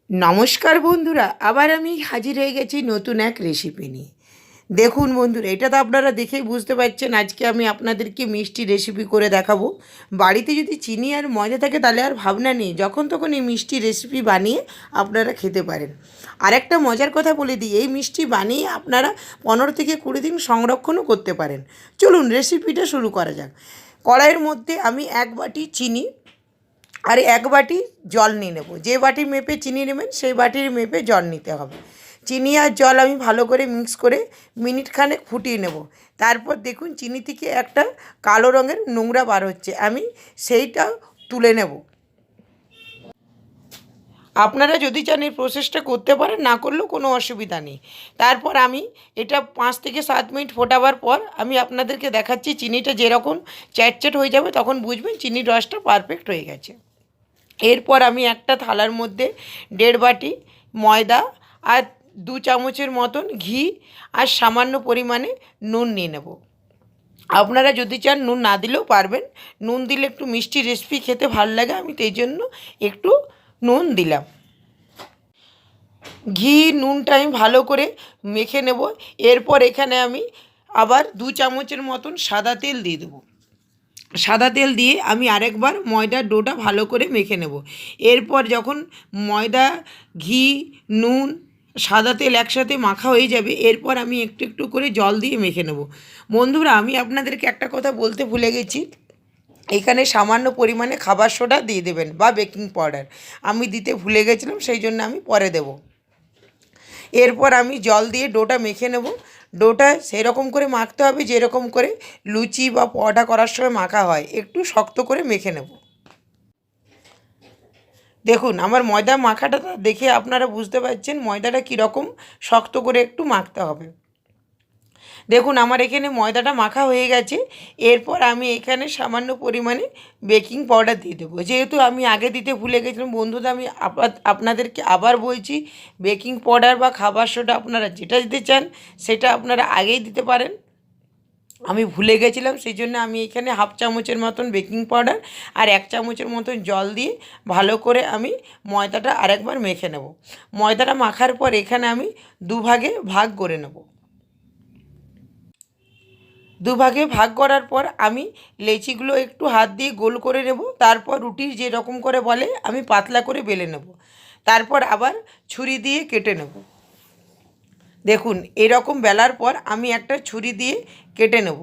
নমস্কার বন্ধুরা, আবার আমি হাজির হয়ে গেছি নতুন এক রেসিপি নিয়ে। দেখুন বন্ধুরা, এটা তো আপনারা দেখেই বুঝতে পারছেন আজকে আমি আপনাদেরকে মিষ্টি রেসিপি করে দেখাবো। বাড়িতে যদি চিনি আর ময়দা থাকে তাহলে আর ভাবনা নেই, যখন তখন এই মিষ্টি রেসিপি বানিয়ে আপনারা খেতে পারেন। আরেকটা মজার কথা বলে দিই, এই মিষ্টি বানিয়ে আপনারা 15 থেকে 20 দিন সংরক্ষণও করতে পারেন। চলুন রেসিপিটা শুরু করা যাক। কড়াইয়ের মধ্যে আমি 1 বাটি চিনি আর 1 বাটি জল নিয়ে নেব। যে বাটির মেপে চিনি নেবেন সেই বাটির মেপে জল নিতে হবে। চিনি আর জল আমি ভালো করে মিক্স করে মিনিটখানেক ফুটিয়ে নেব। তারপর দেখুন চিনি থেকে একটা কালো রঙের নোংরা বার হচ্ছে, আমি সেইটা তুলে নেব। আপনারা যদি চান এই প্রসেসটা করতে পারেন, না করলেও কোনো অসুবিধা নেই। তারপর আমি এটা 5 থেকে 7 মিনিট ফোটাবার পর আমি আপনাদেরকে দেখাচ্ছি। চিনিটা যেরকম চ্যাটচ্যাট হয়ে যাবে তখন বুঝবেন চিনির রসটা পারফেক্ট হয়ে গেছে। এরপর আমি একটা থালার মধ্যে 1.5 বাটি ময়দা আর 2 চামচের মতন ঘি আর সামান্য পরিমাণে নুন নিয়ে নেব। আপনারা যদি চান নুন না দিলেও পারবেন, নুন দিলে একটু মিষ্টি রেসিপি খেতে ভালো লাগে, আমি সেই জন্য একটু নুন দিলাম। ঘি নুনটা আমি ভালো করে মেখে নেব। এরপর এখানে আমি আবার 2 চামচের মতন সাদা তেল দিয়ে দেবো। সাদা তেল দিয়ে আমি আরেকবার ময়দার ডোটা ভালো করে মেখে নেব। এরপর যখন ময়দা, ঘি, নুন, সাদা তেল একসাথে মাখা হয়ে যাবে, এরপর আমি একটু একটু করে জল দিয়ে মেখে নেব। বন্ধুরা, আমি আপনাদেরকে একটা কথা বলতে ভুলে গেছি, এখানে সামান্য পরিমাণে খাবার সোডা দিয়ে দেবেন বা বেকিং পাউডার। আমি দিতে ভুলে গেছিলাম, সেই জন্য আমি পরে দেব। এরপর আমি জল দিয়ে ডোটা মেখে নেব। ডোটা সেরকম করে মাখতে হবে যেরকম করে লুচি বা পরোটা করার সময় মাখা হয়, একটু শক্ত করে মেখে নেব। দেখুন আমার ময়দা মাখাটা দেখে আপনারা বুঝতে পারছেন ময়দাটা কীরকম শক্ত করে একটু মাখতে হবে। দেখুন আমার এখানে ময়দাটা মাখা হয়ে গেছে। এরপর আমি এখানে সামান্য পরিমাণে বেকিং পাউডার দিয়ে দেবো। যেহেতু আমি আগে দিতে ভুলে গেছিলাম বন্ধুরা, আমি আপনাদেরকে আবার বলছি, বেকিং পাউডার বা খাবার সোডা আপনারা যেটা দিতে চান সেটা আপনারা আগেই দিতে পারেন। আমি ভুলে গেছিলাম, সেই জন্য আমি এখানে 1/2 চামচের মতন বেকিং পাউডার আর 1 চামচের মতন জল দিয়ে ভালো করে আমি ময়দাটা আরেকবার মেখে নেব। ময়দাটা মাখার পর এখানে আমি দুভাগে ভাগ করে নেব। দুভাগে ভাগ করার পর আমি লেচিগুলো একটু হাত দিয়ে গোল করে নেব। তারপর রুটির যেরকম করে বলে আমি পাতলা করে বেলে নেব। তারপর আবার ছুরি দিয়ে কেটে নেব। দেখুন এরকম বেলার পর আমি একটা ছুরি দিয়ে কেটে নেব।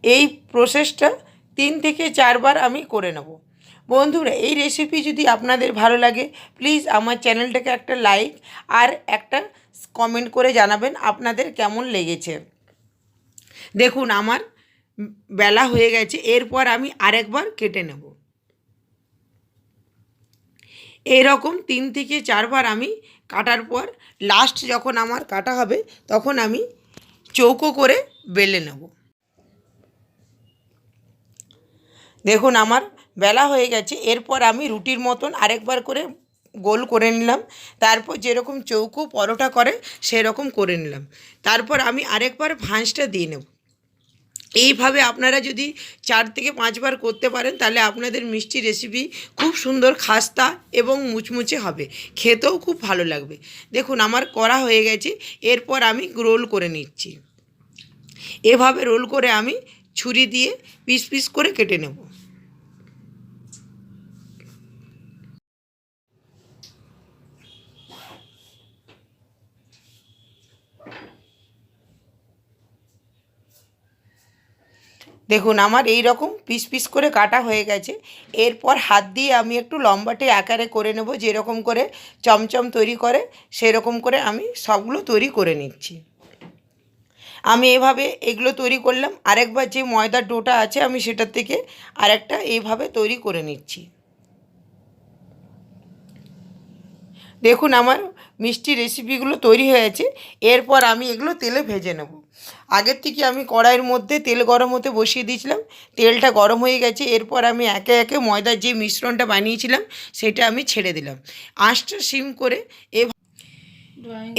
এই প্রসেসটা 3 থেকে 4 বার আমি করে নেব। বন্ধুরা, এই রেসিপি যদি আপনাদের ভালো লাগে প্লিজ আমার চ্যানেলটাকে একটা লাইক আর একটা কমেন্ট করে জানাবেন আপনাদের কেমন লেগেছে। দেখুন আমার বেলা হয়ে গেছে। এরপর আমি আরেকবার কেটে নেব। এরকম 3 থেকে 4 বার আমি কাটার পর লাস্ট যখন আমার কাটা হবে তখন আমি চৌকো করে বেলে নেব। দেখুন আমার বেলা হয়ে গেছে। এরপর আমি রুটির মতন আরেকবার করে গোল করে নিলাম। তারপর যেরকম চৌকো পরোটা করে সেরকম করে নিলাম। তারপর আমি আরেকবার ভাঁজটা দিয়ে নেব। এইভাবে আপনারা যদি 4 থেকে 5 বার করতে পারেন তাহলে আপনাদের মিষ্টি রেসিপি খুব সুন্দর খাস্তা এবং মুচমুচে হবে, খেতেও খুব ভালো লাগবে। দেখুন আমার করা হয়ে গেছে। এরপর আমি রোল করে নিচ্ছি। এভাবে রোল করে আমি ছুরি দিয়ে পিস পিস করে কেটে নেব। দেখুন আমার এই রকম পিস পিস করে কাটা হয়ে গেছে। এরপর হাত দিয়ে আমি একটু লম্বাটে আকারে করে নেব, যেরকম করে চমচম তৈরি করে সেরকম করে আমি সবগুলো তৈরি করে নিচ্ছি। আমি এভাবে এগুলো তৈরি করলাম। আরেকবার যে ময়দার ডোটা আছে আমি সেটার থেকে আরেকটা এইভাবে তৈরি করে নিচ্ছি। দেখুন আমার মিষ্টি রেসিপিগুলো তৈরি হয়েছে। এরপর আমি এগুলো তেলে ভেজে নেব। আগের থেকে আমি কড়াইয়ের মধ্যে তেল গরম হতে বসিয়ে দিয়েছিলাম। তেলটা গরম হয়ে গেছে। এরপর আমি একে একে ময়দার যে মিশ্রণটা বানিয়েছিলাম সেটা আমি ছেড়ে দিলাম। আঁচটা সিম করে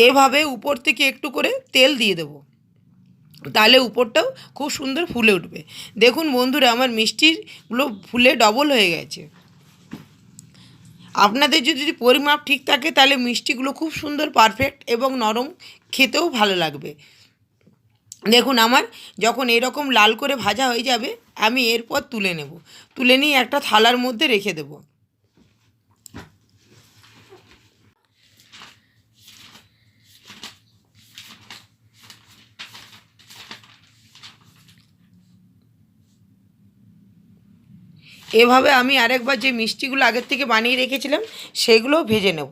এভাবে উপর থেকে একটু করে তেল দিয়ে দেবো, তাহলে উপরটাও খুব সুন্দর ফুলে উঠবে। দেখুন বন্ধুরা আমার মিষ্টিগুলো ফুলে ডবল হয়ে গেছে। আপনাদের যদি পরিমাপ ঠিক থাকে তাহলে মিষ্টিগুলো খুব সুন্দর পারফেক্ট এবং নরম, খেতেও ভালো লাগবে। দেখুন আমার যখন এরকম লাল করে ভাজা হয়ে যাবে আমি এরপর তুলে নেব, তুলে নিয়ে একটা থালার মধ্যে রেখে দেব। এভাবে আমি আরেকবার যে মিষ্টিগুলো আগের থেকে বানিয়ে রেখেছিলাম সেগুলোও ভেজে নেব।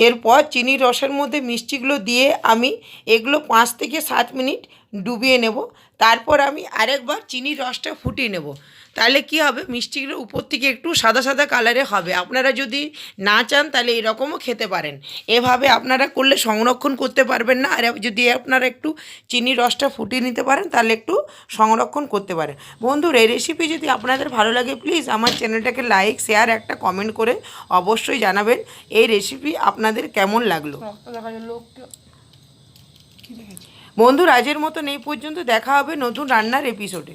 এরপর চিনির রসের মধ্যে মিষ্টিগুলো দিয়ে আমি এগুলো 5 থেকে 7 মিনিট ডুবিয়ে নেব। তারপর আমি আরেকবার চিনির রসটা ফুটিয়ে নেব। তাহলে কি হবে, মিষ্টিগুলো উপর থেকে একটু সাদা সাদা কালারে হবে। আপনারা যদি না চান তাহলে এরকমও খেতে পারেন। এভাবে আপনারা করলে সংরক্ষণ করতে পারবেন না, আর যদি আপনারা একটু চিনির রসটা ফুটিয়ে নিতে পারেন তাহলে একটু সংরক্ষণ করতে পারেন। বন্ধুরা, এই রেসিপি যদি আপনাদের ভালো লাগে প্লিজ আমার চ্যানেলটাকে লাইক শেয়ার একটা কমেন্ট করে অবশ্যই জানাবেন এই রেসিপি আপনাদের কেমন লাগলো। বন্ধুরা, আজের মতন এই পর্যন্ত, দেখা হবে নতুন রান্নার এপিসোডে।